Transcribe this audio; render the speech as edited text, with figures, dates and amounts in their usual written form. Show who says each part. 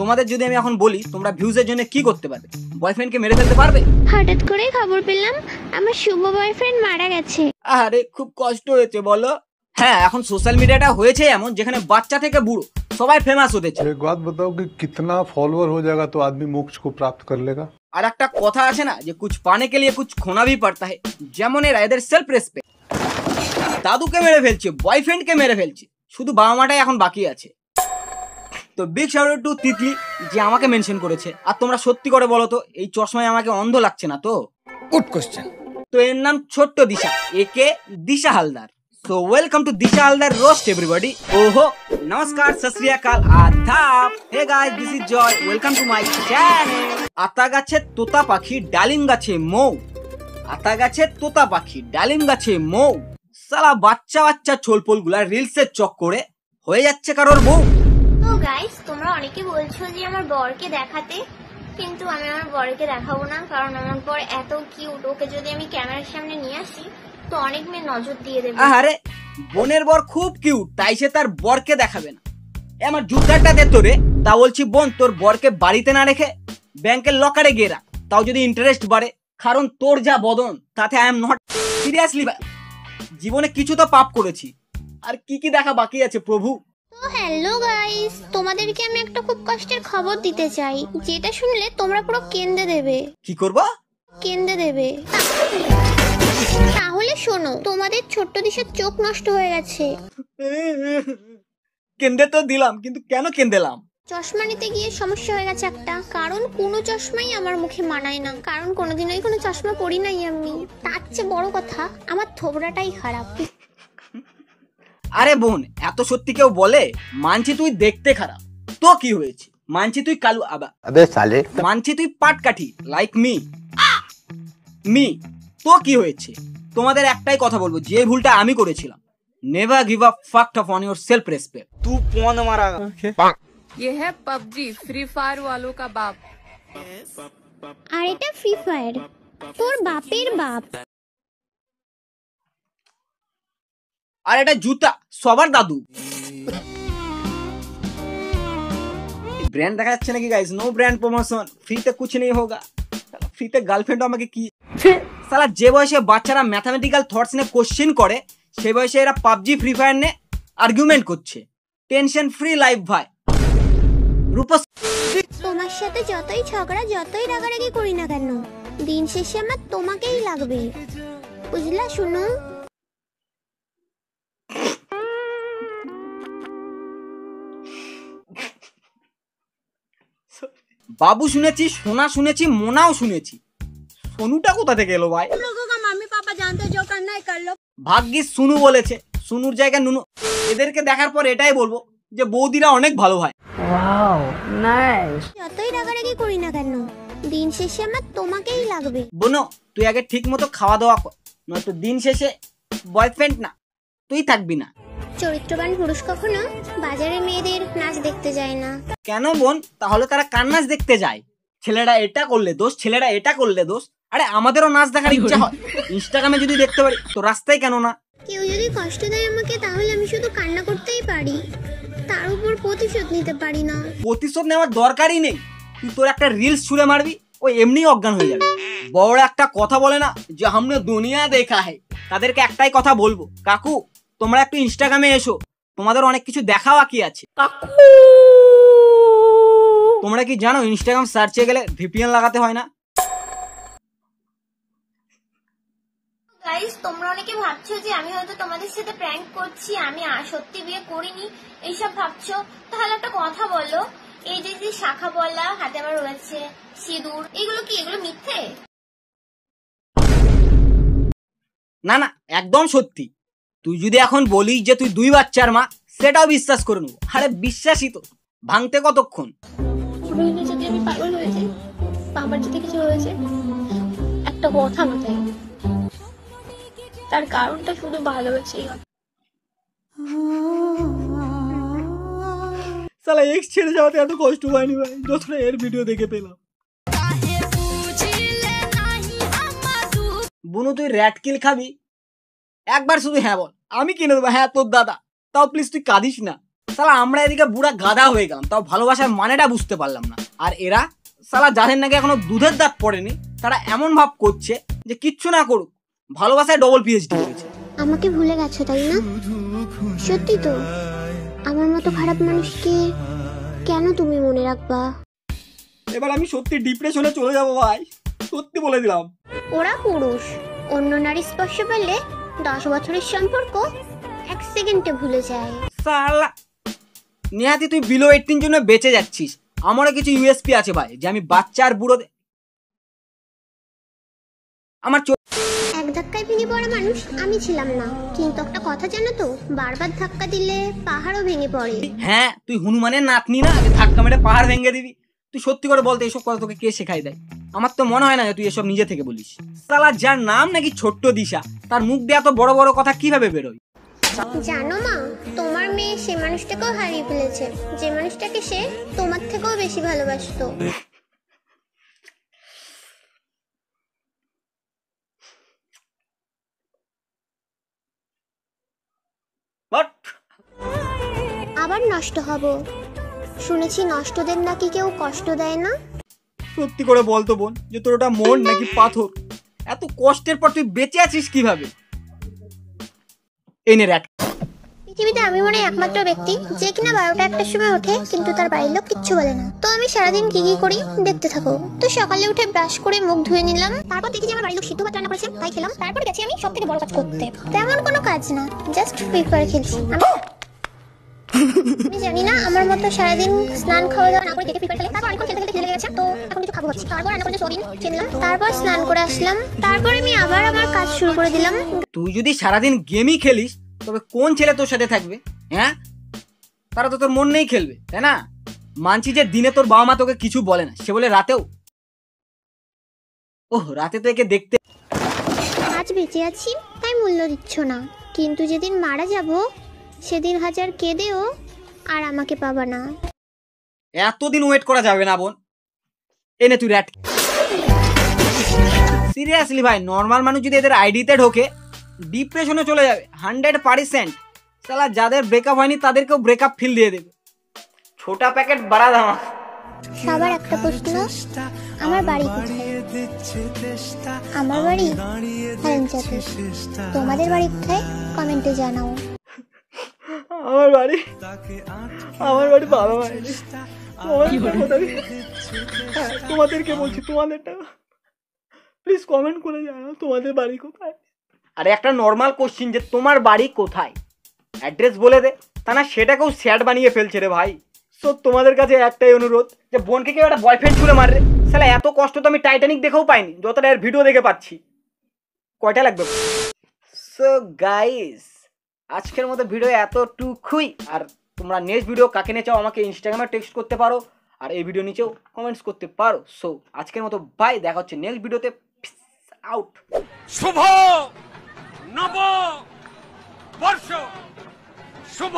Speaker 1: তোমাদের যদি আমি এখন বলি তোমরা ভিউজের জন্য কি করতে পারবে, বয়ফ্রেন্ডকে মেরে ফেলতে পারবে?
Speaker 2: হঠাৎ করে খবর পেলাম আমার শুভ বয়ফ্রেন্ড মারা গেছে।
Speaker 1: আরে খুব কষ্ট হয়েছে বলো। হ্যাঁ, এখন সোশ্যাল মিডিয়াটা হয়েছে এমন যেখানে বাচ্চা থেকে বুড়ো সবাই ফেমাস হতে চায়।
Speaker 3: एक बात बताओ कि कितना फॉलोअर हो जाएगा तो आदमी मोक्ष को प्राप्त कर लेगा।
Speaker 1: আর একটা কথা আছে না যে কুছ পানে কে লিয়ে কুছ খোনা ভি পড়তা হ্যায়, যেমন এরা এদের সেলফ রেসপেক্ট। দাদুকে মেরে ফেলছে, বয়ফ্রেন্ডকে মেরে ফেলছে, শুধু বাবা মাটাই এখন বাকি আছে। তো big shout out to Titli যে আমাকে মেনশন করেছে। আর তোমরা সত্যি করে বলো তো এই চশমায় আমাকে অন্ধ লাগছে না তো? Good question. তো এর নাম ছোট্ট দিশা, একে Disha Haldar. So welcome to Disha Haldar roast everybody. ওহো নমস্কার, সত শ্রী আকাল, আদাব। Hey guys, this is Joy, welcome to my channel. আতা গাছে তোতা পাখি, ডালিম গাছে মৌ। আতা গাছে তোতা পাখি, ডালিম গাছে মৌ। সালা বাচ্চা বাচ্চা ছোলপোলগুলা রিলসের চক্করে হয়ে যাচ্ছে কারোর বউ।
Speaker 2: তো গাইস, তোমরা অনেকে বলছো যে আমার বরকে দেখাতে, কিন্তু আমি আমার বরকে দেখাবো না, কারণ আমার বর এত কিউট। ওকে যদি আমি ক্যামেরার সামনে নিয়ে আসি তো অনেক মেয়ে নজর দিয়ে দেবে।
Speaker 1: আরে বোনের বর খুব কিউট, তাই সে তার বরকে দেখাবে না। আমার জুতাটা দে তোরে। তা বলছি বোন, তোর বরকে বাড়িতে না রেখে ব্যাংকের লকারে গিয়ে রাখ, তাও যদি ইন্টারেস্ট বাড়ে। কারণ তোর যা বদন তাতে আই এম নট সিরিয়াসলি। জীবনে কিছু তো পাপ করেছি, আর কি কি দেখা বাকি আছে প্রভু।
Speaker 2: তো হ্যালো গাইস, তোমাদেরকে আমি একটা খুব কষ্টের খবর দিতে চাই, যেটা শুনলে তোমরা পুরো কেঁদে দেবে।
Speaker 1: কি করবা?
Speaker 2: কেঁদে দেবে। তাহলে শোনো, তোমাদের ছোট্ট দিশার চোখ নষ্ট হয়ে গেছে।
Speaker 1: কেঁদে তো দিলাম, কিন্তু কেন কেঁদেলাম?
Speaker 2: চশমা নিতে গিয়ে সমস্যা হয়ে গেছে একটা, কারণ কোনো চশমাই আমার মুখে মানায় না, কারণ কোনোদিনই কোনো চশমা পরি নাই আমি। তার চেয়ে বড় কথা, আমার থোবড়াটাই খারাপ।
Speaker 1: আরে বোন, এত সত্যি কেউ বলে? মানছি তুই দেখতে খারাপ, তো কি হয়েছে? মানছি তুই কালু আবে সালে, মানছি তুই পাটকাঠি লাইক মি, তো কি হয়েছে? তোমাদের একটাই কথা বলবো, যে ভুলটা আমি করেছিলাম, never give up fucked of on your self respect. तू कौन मारा?
Speaker 4: ये है पबजी, फ्री फायर वालों का बाप।
Speaker 2: আর এটা ফ্রি ফায়ার, তোর বাপের বাপ।
Speaker 1: আর এটা জুতা সবার দাদু। ব্র্যান্ড দেখা যাচ্ছে নাকি গাইস? নো ব্র্যান্ড প্রমোশন, ফ্রিতে কুছ নেই হোগা। ফ্রিতে গার্লফ্রেন্ড আমাকে কি সালা। যে বয়সে বাচ্চারা ম্যাথামেটিক্যাল থটস নিয়ে কোশ্চেন করে, সেই বয়সে এরা পাবজি ফ্রি ফায়ার নিয়ে আর্গুমেন্ট করছে। টেনশন ফ্রি লাইফ ভাই। রূপস,
Speaker 2: তোমার সাথে যতই ঝগড়া, যতই রাগারাগি করি না কেন, দিন শেষে আমার তোমাকেই লাগবে, বুঝলা? শুনো,
Speaker 1: বাবু শুনেছি, সোনা শুনেছি, মোনাও শুনেছি, সোনুটা কোথা থেকে এলো ভাই?
Speaker 2: মাম্মি পাপা জানতে जो करना है कर लो।
Speaker 1: ভাগ্যিস সুনু বলেছে, সুনুর জায়গায় নুনু। এদেরকে দেখার পর এটাই বলবো যে বৌদিরা অনেক ভালো ভাই।
Speaker 2: যতই রাগারাগি করি না কেন, দিন শেষে আমার তোমাকেই লাগবে।
Speaker 1: বোনো, তুই আগে ঠিক মতো খাওয়া দাওয়া কর, নয়তো দিন শেষে বয়ফ্রেন্ড না তুই থাকবি না।
Speaker 2: চরিত্রবান পুরুষ কখনো বাজারে মেয়েদের নাচ দেখতে যায় না।
Speaker 1: কেন বোন? তাহলে তারা কার নাচ দেখতে যায়? ছেলেরা এটা করলে দোষ, ছেলেরা এটা করলে দোষ। আরে আমাদেরও নাচ দেখার ইচ্ছা হয়, ইনস্টাগ্রামে যদি দেখতে পারি তো রাস্তায় কেন না?
Speaker 2: কেউ যদি কষ্ট দেয় আমাকে, তাহলে আমি শুধু কান্না করতেই পারি, তার উপর প্রতিশোধ নিতে পারি না।
Speaker 1: প্রতিশোধ নেওয়ার দরকারই নেই, তুই তোর একটা রিলস ছুঁড়ে মারবি, ও এমনি অজ্ঞান হয়ে যাবে। বড় একটা কথা বলে না যে হামনে দুনিয়া দেখা হয়, তাদেরকে একটাই কথা বলবো, কাকু তোমরা একটু ইনস্টাগ্রামে এসো, তোমাদের অনেক কিছু দেখা বাকি আছে। তোমরা কি জানো ইনস্টাগ্রাম সার্চে গেলে ভিপিএন লাগাতে হয় না?
Speaker 2: গাইস, তোমরা অনেকে ভাবছো যে আমি হয়তো তোমাদের সাথে প্র্যাঙ্ক করছি, আমি সত্যি বিয়ে করিনি, এইসব ভাবছো। তাহলে একটা কথা বলো, এই যে শাখা বলা হাতে আমার রয়েছে, সিঁদুর, এগুলো কি? এগুলো মিথ্যে?
Speaker 1: না না, একদম সত্যি। তুই যদি এখন বলিস যে তুই 2 বাচ্চার মা, সেটাও বিশ্বাস করে নেবো। আরে বিশ্বাসই তো, ভাঙতে কতক্ষণ?
Speaker 2: যদি আমি পাগল হয়ে যাই, বাবার যদি কিছু হয়েছে, একটা কথা মাথায়, তার কারণটা শুধু ভালোবাসেই হবে।
Speaker 1: সালা এক্স ছেড়ে যাওয়াতে এত কষ্ট হয়নি ভাই, যতটা এর ভিডিও দেখে পেলাম। বুনু তুই র্যাট কিল খাবি? একবার শুধু হ্যাঁ বল, আমি কিনে দেবো। হ্যাঁ তোর দাদা, তাও প্লিজ তুই কাঁদিস না। সালা আমরা এদিকে বুড়া গাধা হয়ে গেলাম, তাও ভালোবাসার মানেটা বুঝতে পারলাম না। আর এরা সালা যাদের নাকি এখনো দুধের দাঁত পড়েনি, তারা এমন ভাব করছে যে কিচ্ছু না করুক ভালোবাসায় ডবল পিএইচডি করেছে।
Speaker 5: আমাকে ভুলে গেছো তাই না? সত্যি তো? আমার মতো খারাপ মানুষকে কেন তুমি মনে রাখবা?
Speaker 1: এবার আমি সত্যি ডিপ্রেশনে চলে যাবো ভাই, সত্যি বলে দিলাম।
Speaker 5: ওরা পুরুষ, অন্য নারী স্পর্শ পেলে 10 বছরের সম্পর্ক 1 সেকেন্ডে ভুলে যায়।
Speaker 1: সালা নিহাতি তুই বিলো 18 জন্য বেঁচে যাচ্ছিস, আমারও কিছু ইউএসপি আছে ভাই, যে আমি বাচ্চা আর বুড়ো আমার
Speaker 5: এক ধাক্কায় ভেঙে পড়া মানুষ আমি ছিলাম না, কিন্তু একটা কথা জানো তো, বারবার ধাক্কা দিলে পাহাড়ও ভেঙে পড়ে।
Speaker 1: হ্যাঁ তুই হনুমানের নাতনি না, যে ধাক্কা মেরে পাহাড় ভেঙে দিবি? তুই সত্যি করে বলতে এসব কথা তোকে কে শেখাই দেয়? আমার তো মনে হয় না যে তুই এসব নিজে থেকে বলিস। সালা যার নাম নাকি ছোট্ট দিশা, তার মুখ দিয়ে এত বড় বড় কথা কিভাবে বেরোয়?
Speaker 5: জানো মা, তোমার মেয়ে সে মানুষটাকেও হারিয়ে ফেলেছে যে মানুষটাকে সে তোমার থেকেও বেশি ভালোবাসতো। আবার নষ্ট হব শুনেছি, নষ্টদের নাকি কেউ কষ্ট দেয় না।
Speaker 1: সত্যি করে বলতো বোন, যে তোর ওটা মন নাকি পাথর? এত কষ্টের পর তুই বেঁচে আছিস কিভাবে? এনে রাখ।
Speaker 5: পৃথিবীতে আমি মনে হয় একমাত্র ব্যক্তি যে কিনা 12টা 1টার সময় ওঠে কিন্তু তার বাড়ির লোক কিচ্ছু বলে না। তো আমি সারাদিন কি কি করি দেখতে থাকো। তো সকালে উঠে ব্রাশ করে মুখ ধুয়ে নিলাম, তারপর দেখি যে আমার বাড়ির লোক সিদ্ধ ভাত রান্না করেছে, তাই খেলাম। তারপর গেছি আমি সব থেকে বড় কাজ করতে। তেমন কোনো কাজ না, জাস্ট ফ্রি ফায়ার খেলছি। আমি জানি না আমার মতো সারাদিন স্নান খাওয়া দাওয়া না করে ফ্রি ফায়ার খেলে, তারপর অনেকক্ষণ খেলতে খেলতে লেগে গেছে, তো এখন কিছু খাবো ভাবছি। তারপর রান্না করে সোয়াবিন খেলাম, তারপর স্নান করে আসলাম, তারপর আমি আবার আমার কাজ শুরু করে দিলাম।
Speaker 1: তুই যদি সারাদিন গেমই খেলিস তবে কোন ছেলে তোর সাথে থাকবে? হ্যাঁ, তারা তো তোর মন নেই খেলবে, তাই না? মানছি যে দিনে তোর বাবা মা তোকে কিছু বলে না, সে বলে রাতেও। ওহ, রাতে তো একে দেখতে।
Speaker 5: আজ বেঁচে আছি তাই মূল্য দিচ্ছ না, কিন্তু যেদিন মারা যাব সেদিন হাজার কেঁদেও আর আমাকে পাবা না।
Speaker 1: এতদিন ওয়েট করা যাবে না বোন, এনে তুই র্যাট। সিরিয়াসলি ভাই, নর্মাল মানুষ যদি এদের আইডিতে ঢোকে ডিপ্রেশনে চলে যাবে 100%। সালা যাদের ব্রেকআপ হয়নি তাদেরকেও ব্রেকআপ ফিল দিয়ে দেবে। ছোটা প্যাকেট বাড়া দামা।
Speaker 5: সবার একটা প্রশ্ন, আমার বাড়ি কোথায়? আমার বাড়ি হ্যালেমচাতে। তোমাদের বাড়ি কোথায় কমেন্টে জানাও।
Speaker 1: আমার বাড়ি বাবা মায়ের। তোমাদেরকে বলছি, তোমাদেরটা প্লিজ কমেন্ট করে জানাও তোমাদের বাড়ি কোথায়। আরে একটা নর্মাল কোশ্চিন, যে তোমার বাড়ি কোথায়, অ্যাড্রেস বলে দে, তা না সেটাকেও স্যাড বানিয়ে ফেলছে রে ভাই। সো তোমাদের কাছে একটাই অনুরোধ, যে বোনকে কেউ একটা বয়ফ্রেন্ড ছুড়ে মাররে। সালা এত কষ্ট তো আমি টাইটানিক দেখেও পাইনি, যতটা এর ভিডিও দেখে পাচ্ছি। কয়টা লাগবে? সো গাইস, আজকের মতো ভিডিও এতটুকুই। আর তোমরা নেক্সট ভিডিও কাকে নিয়ে চাও আমাকে ইনস্টাগ্রামে টেক্সট করতে পারো, আর এই ভিডিও নিচেও কমেন্টস করতে পারো। সো আজকের মতো বাই, দেখা হচ্ছে নেক্সট ভিডিওতে। আউট।
Speaker 6: শুভ নব বর্ষ, শুভ